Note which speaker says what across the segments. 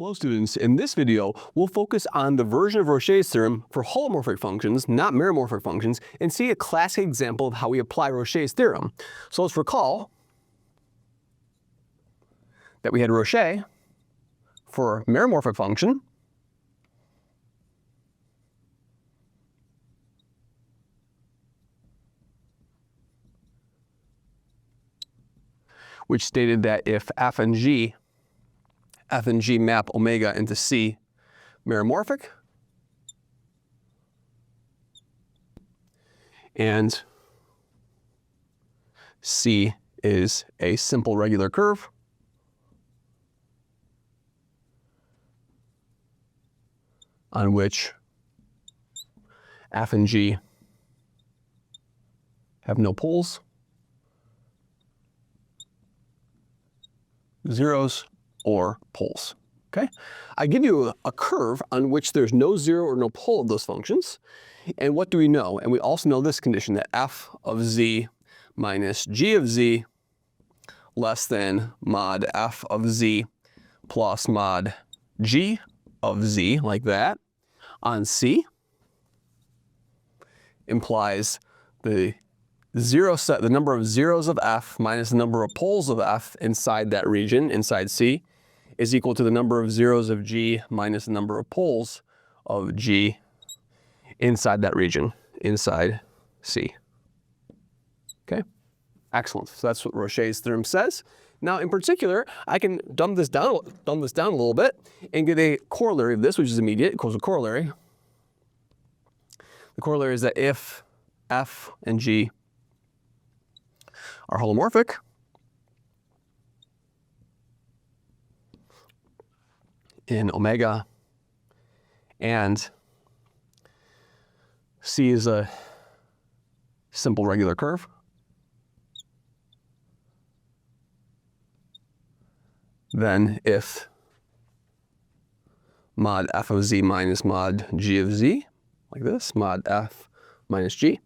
Speaker 1: Hello students, in this video we'll focus on the version of Rouché's theorem for holomorphic functions, not meromorphic functions, and see a classic example of how we apply Rouché's theorem. So let's recall that we had Rouché for a meromorphic function, which stated that if f and g map omega into C meromorphic, and C is a simple regular curve, on which f and g have no poles, zeros, or poles. Okay? I give you a curve on which there's no zero or no pole of those functions. And what do we know? And we also know this condition, that f of z minus g of z less than mod f of z plus mod g of z, like that, on C implies the number of zeros of f minus the number of poles of f inside that region, inside C, is equal to the number of zeros of g minus the number of poles of g inside that region, inside C. Okay? Excellent. So that's what Rouché's theorem says. Now, in particular, I can dumb this down a little bit and get a corollary of this, which is immediate, equals a corollary. The corollary is that if f and g are holomorphic, in omega, and C is a simple regular curve, then if mod f of z minus mod g of z, like this, mod f minus g,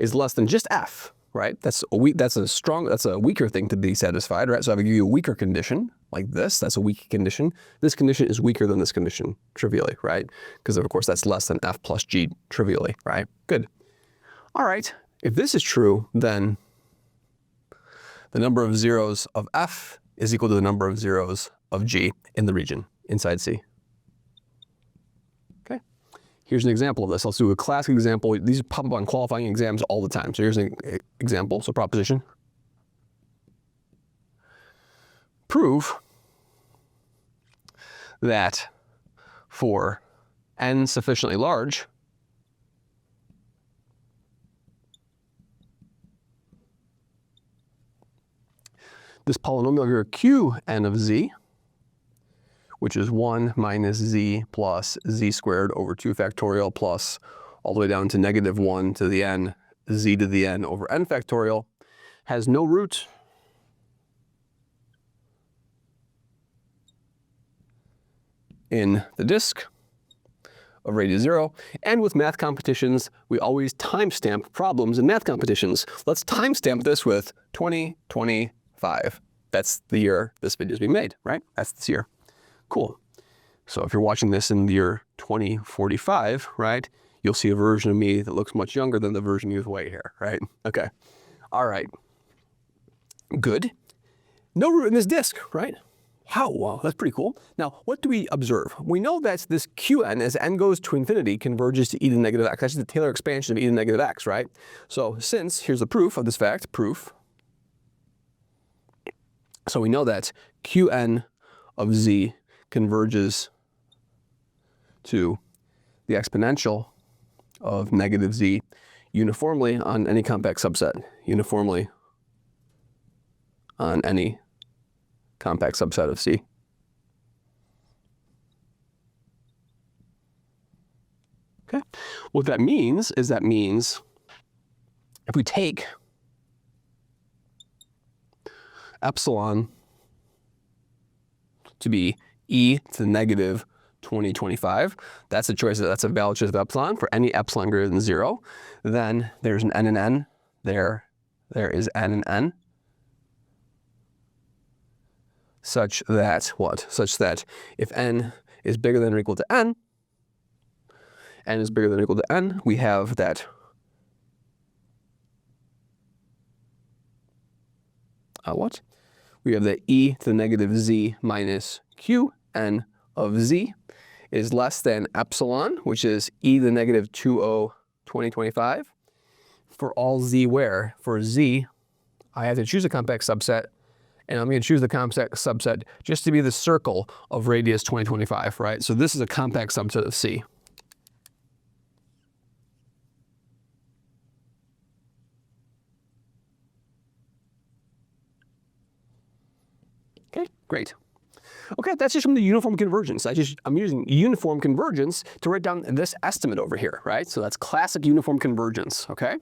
Speaker 1: is less than just f, right? That's a weaker thing to be satisfied, right? So I would give you a weaker condition, like this. That's a weak condition. This condition is weaker than this condition, trivially, right? Because of course that's less than f plus g, trivially, right? Good. All right. If this is true, then the number of zeros of f is equal to the number of zeros of g in the region inside C. Okay. Here's an example of this. Let's do a classic example. These pop up on qualifying exams all the time. So here's an example. So proposition. Prove that for n sufficiently large, this polynomial here Qn of z, which is 1 minus z plus z squared over 2 factorial plus all the way down to negative 1 to the n, z to the n over n factorial, has no root in the disk of radius 0. And with math competitions, we always timestamp problems in math competitions. Let's timestamp this with 2025. That's the year this video is being made, right? That's this year. Cool. So if you're watching this in the year 2045, right, you'll see a version of me that looks much younger than the version of you with white hair, right? Okay. All right. Good. No root in this disk, right? How? Wow, that's pretty cool. Now, what do we observe? We know that this Qn, as n goes to infinity, converges to e to the negative x. That's the Taylor expansion of e to the negative x, right? So since, here's the proof of this fact, proof. So we know that Qn of z converges to the exponential of negative z uniformly on any compact subset, uniformly on any compact subset of C. Okay. What that means is if we take epsilon to be e to the negative 2025, that's a valid choice of epsilon for any epsilon greater than 0, then there's an n and n, there is n and n. such that what? Such that if n is bigger than or equal to n is bigger than or equal to n, we have that what? We have that e to the negative z minus qn of z is less than epsilon, which is e to the negative 2025. For all z where? For z, I have to choose a compact subset, and I'm going to choose the compact subset just to be the circle of radius 2025, right? So this is a compact subset of C. Okay, great. Okay, that's just from the uniform convergence. I'm using uniform convergence to write down this estimate over here, right? So that's classic uniform convergence, okay?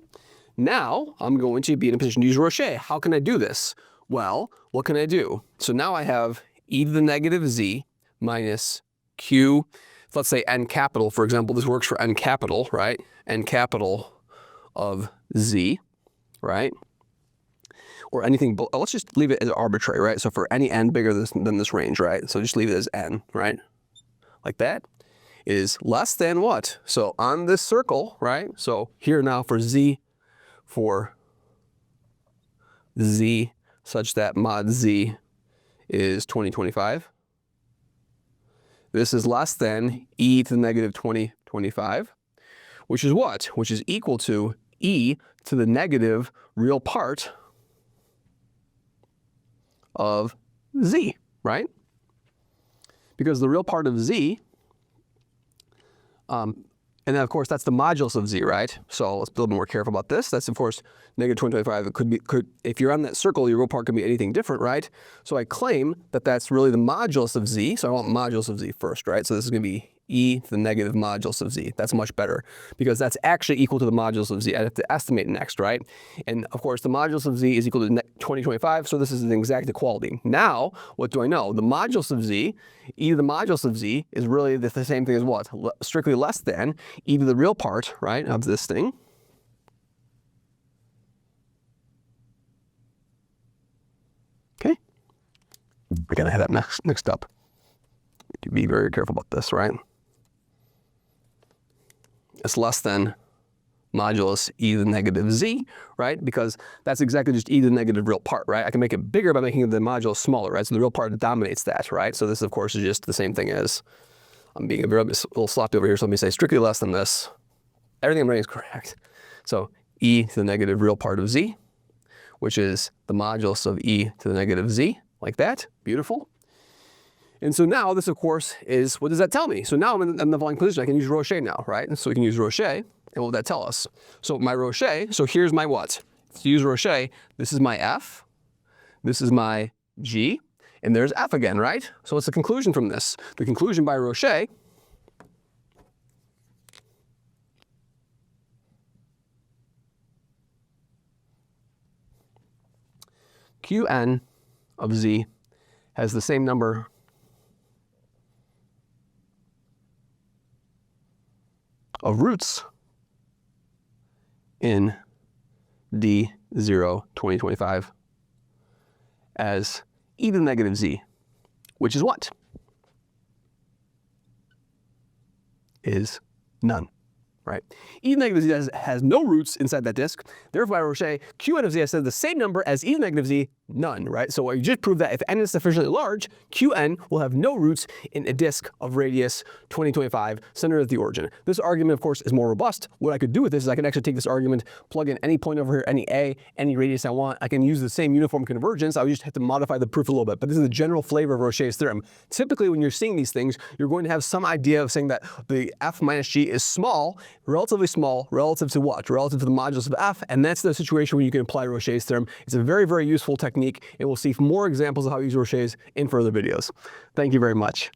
Speaker 1: Now I'm going to be in a position to use Rouché. How can I do this? Well, what can I do? So now I have e to the negative z minus q, let's say n capital, for example. This works for n capital, right? N capital of z, right? Or anything, let's just leave it as arbitrary, right? So for any n bigger than this range, right? So just leave it as n, right? Like that is less than what? So on this circle, right? So here now for z such that mod z is 2025. This is less than e to the negative 2025, which is what? Which is equal to e to the negative real part of z, right? Because the real part of z, and then of course that's the modulus of z, right? So let's be a little more careful about this. That's of course negative 2025. It could if you're on that circle, your real part can be anything different, right? So I claim that that's really the modulus of z. So I want modulus of z first, right? So this is going to be e to the negative modulus of z. That's much better because that's actually equal to the modulus of z. I have to estimate next, right? And of course the modulus of z is equal to 2025, so this is an exact equality. Now, what do I know? The modulus of z, e to the modulus of z is really the same thing as what? Strictly less than e to the real part, right, of this thing. Okay. I gotta have that mixed up. To be very careful about this, right? It's less than modulus e to the negative z, right? Because that's exactly just e to the negative real part, right? I can make it bigger by making the modulus smaller, right? So the real part dominates that, right? So this, of course, is just the same thing as, I'm being a little sloppy over here, so let me say strictly less than this. Everything I'm writing is correct. So e to the negative real part of z, which is the modulus of e to the negative z, like that. Beautiful. And so now this, of course, is, what does that tell me? So now I'm in the following position. I can use Rouché now, right? And so we can use Rouché, and what will that tell us? So my Rouché, so here's my what? To use Rouché, this is my f, this is my g, and there's f again, right? So what's the conclusion from this? The conclusion by Rouché Qn of z has the same number of roots in D0 2025 as e to the negative z, which is what? Is none, right? E to the negative z has no roots inside that disk. Therefore, by Rouché, Qn of z has the same number as e to the negative z, none, right? So you just proved that if n is sufficiently large, Qn will have no roots in a disk of radius 2025 centered at the origin. This argument, of course, is more robust. What I could do with this is I can actually take this argument, plug in any point over here, any a, any radius I want. I can use the same uniform convergence. I would just have to modify the proof a little bit. But this is the general flavor of Rouché's theorem. Typically, when you're seeing these things, you're going to have some idea of saying that the f minus g is small, relatively small, relative to what? Relative to the modulus of f, and that's the situation where you can apply Rouché's theorem. It's a very, very useful technique, and we'll see more examples of how to use Rouché's in further videos. Thank you very much.